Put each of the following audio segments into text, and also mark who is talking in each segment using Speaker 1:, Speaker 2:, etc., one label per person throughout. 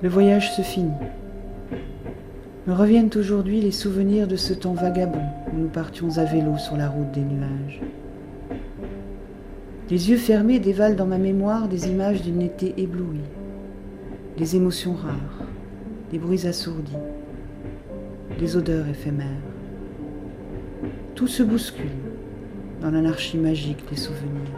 Speaker 1: Le voyage se finit. Me reviennent aujourd'hui les souvenirs de ce temps vagabond où nous partions à vélo sur la route des nuages. Les yeux fermés dévalent dans ma mémoire des images d'une été éblouie, des émotions rares, des bruits assourdis, des odeurs éphémères. Tout se bouscule dans l'anarchie magique des souvenirs.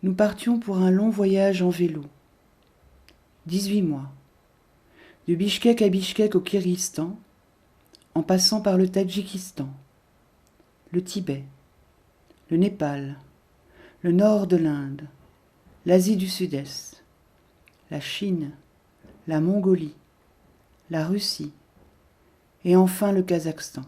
Speaker 1: Nous partions pour un long voyage en vélo. 18 mois. De Bichkek à Bichkek au Kirghizstan, en passant par le Tadjikistan, le Tibet, le Népal, le nord de l'Inde, l'Asie du Sud-Est, la Chine, la Mongolie, la Russie et enfin le Kazakhstan.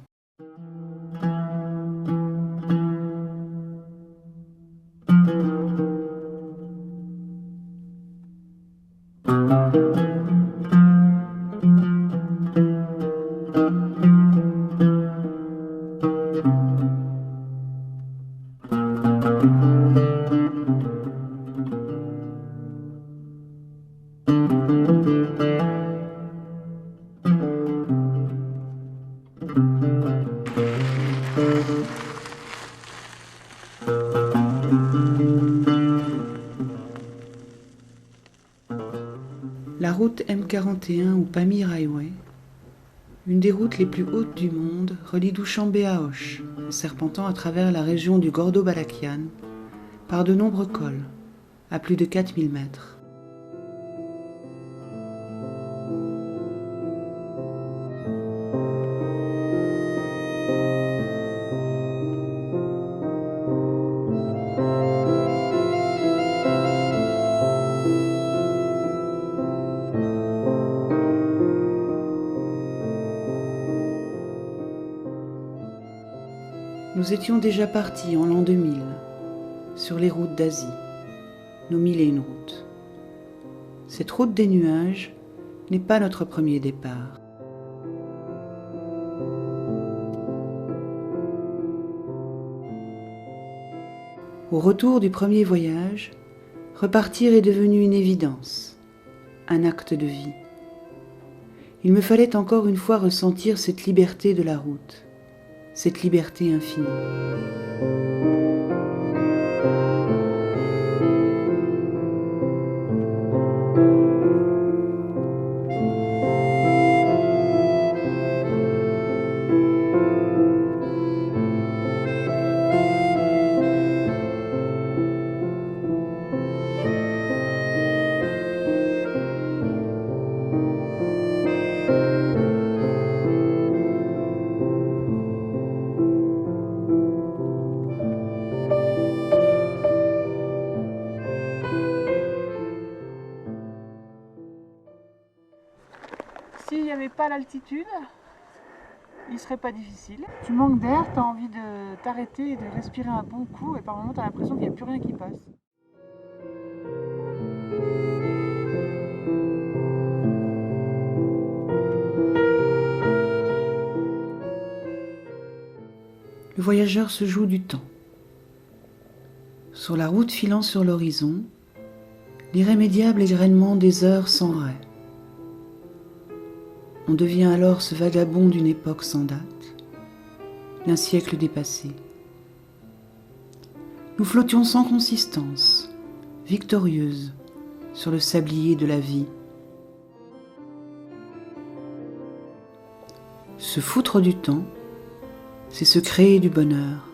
Speaker 1: La route M41 ou Pamir Highway, une des routes les plus hautes du monde, relie Douchanbé à Auch, en serpentant à travers la région du Gordo-Balakian, par de nombreux cols, à plus de 4000 mètres. Nous étions déjà partis en l'an 2000, sur les routes d'Asie, nos 1001 routes. Cette route des nuages n'est pas notre premier départ. Au retour du premier voyage, repartir est devenu une évidence, un acte de vie. Il me fallait encore une fois ressentir cette liberté de la route, cette liberté infinie. n'avais pas l'altitude, il serait pas difficile. Tu manques d'air, tu as envie de t'arrêter et de respirer un bon coup, et par moments tu as l'impression qu'il n'y a plus rien qui passe. Le voyageur se joue du temps. Sur la route filant sur l'horizon, l'irrémédiable égrainement des heures s'enraie. On devient alors ce vagabond d'une époque sans date, d'un siècle dépassé. Nous flottions sans consistance, victorieuses, sur le sablier de la vie. Se foutre du temps, c'est se créer du bonheur.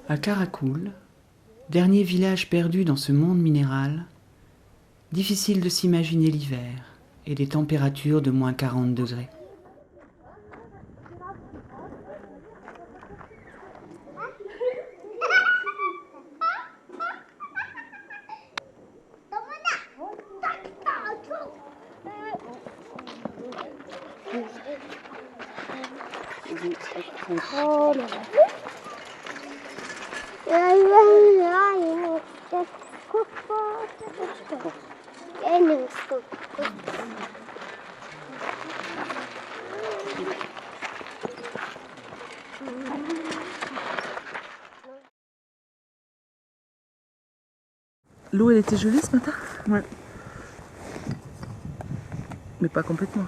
Speaker 1: À Karakoul, dernier village perdu dans ce monde minéral, difficile de s'imaginer l'hiver et des températures de moins 40 degrés.
Speaker 2: L'eau, elle était gelée ce matin?
Speaker 1: Ouais.
Speaker 2: Mais pas complètement.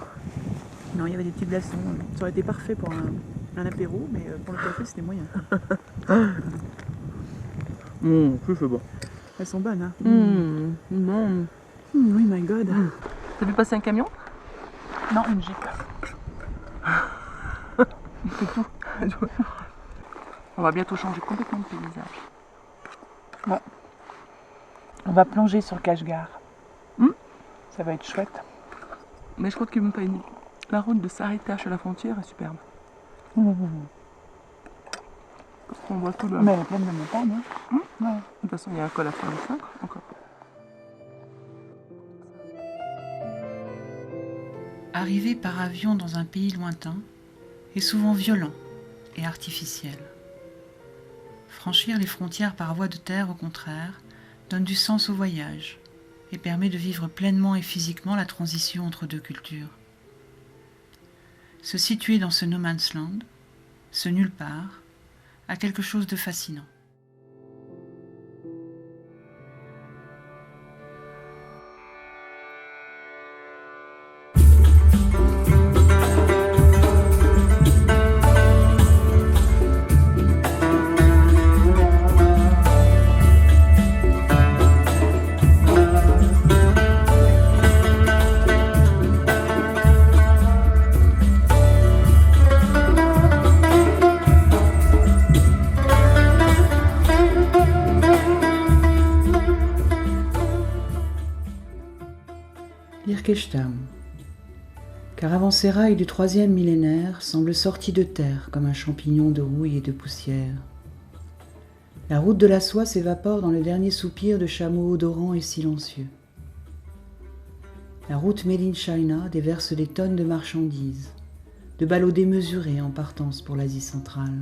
Speaker 1: Non, il y avait des petits glaçons. Ça aurait été parfait pour un apéro, mais pour le café, c'était moyen.
Speaker 2: C'est bon.
Speaker 1: Elles sont bonnes, hein.
Speaker 2: Non.
Speaker 1: Oui, my God.
Speaker 2: T'as vu passer un camion?
Speaker 1: Non, une Jeep.
Speaker 2: C'est tout. On va bientôt changer complètement de paysage.
Speaker 1: Bon. On va plonger sur Kashgar. Ça va être chouette.
Speaker 2: Mais je crois qu'ils vont pas aimer. La route de Saritash à la frontière est superbe. Parce qu'on voit tout le...
Speaker 1: Mais elle est pleine de montagnes. Hein.
Speaker 2: Ouais. De toute façon, il y a un col à faire le 5 encore.
Speaker 1: Arriver par avion dans un pays lointain est souvent violent et artificiel. Franchir les frontières par voie de terre, au contraire, donne du sens au voyage et permet de vivre pleinement et physiquement la transition entre deux cultures. Se situer dans ce no man's land, ce nulle part, a quelque chose de fascinant. L'Irkeshtam. Caravansérail du 3e millénaire semble sorti de terre comme un champignon de rouille et de poussière. La route de la soie s'évapore dans le dernier soupir de chameaux odorants et silencieux. La route Made in China déverse des tonnes de marchandises, de ballots démesurés en partance pour l'Asie centrale.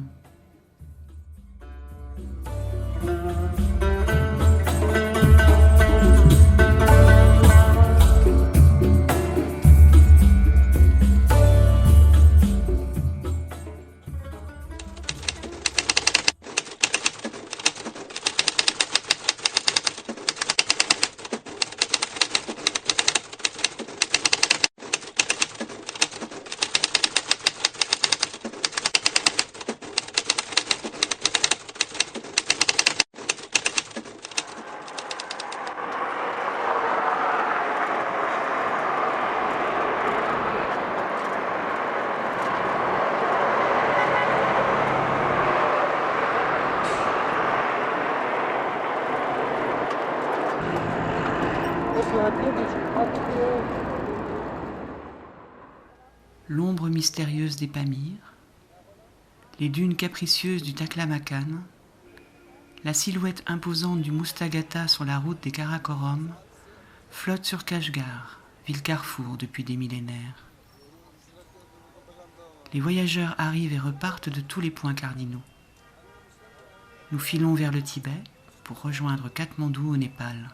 Speaker 1: L'ombre mystérieuse des Pamirs, les dunes capricieuses du Taklamakan, la silhouette imposante du Mustagata sur la route des Karakorum flotte sur Kashgar, ville carrefour depuis des millénaires. Les voyageurs arrivent et repartent de tous les points cardinaux. Nous filons vers le Tibet pour rejoindre Katmandou au Népal.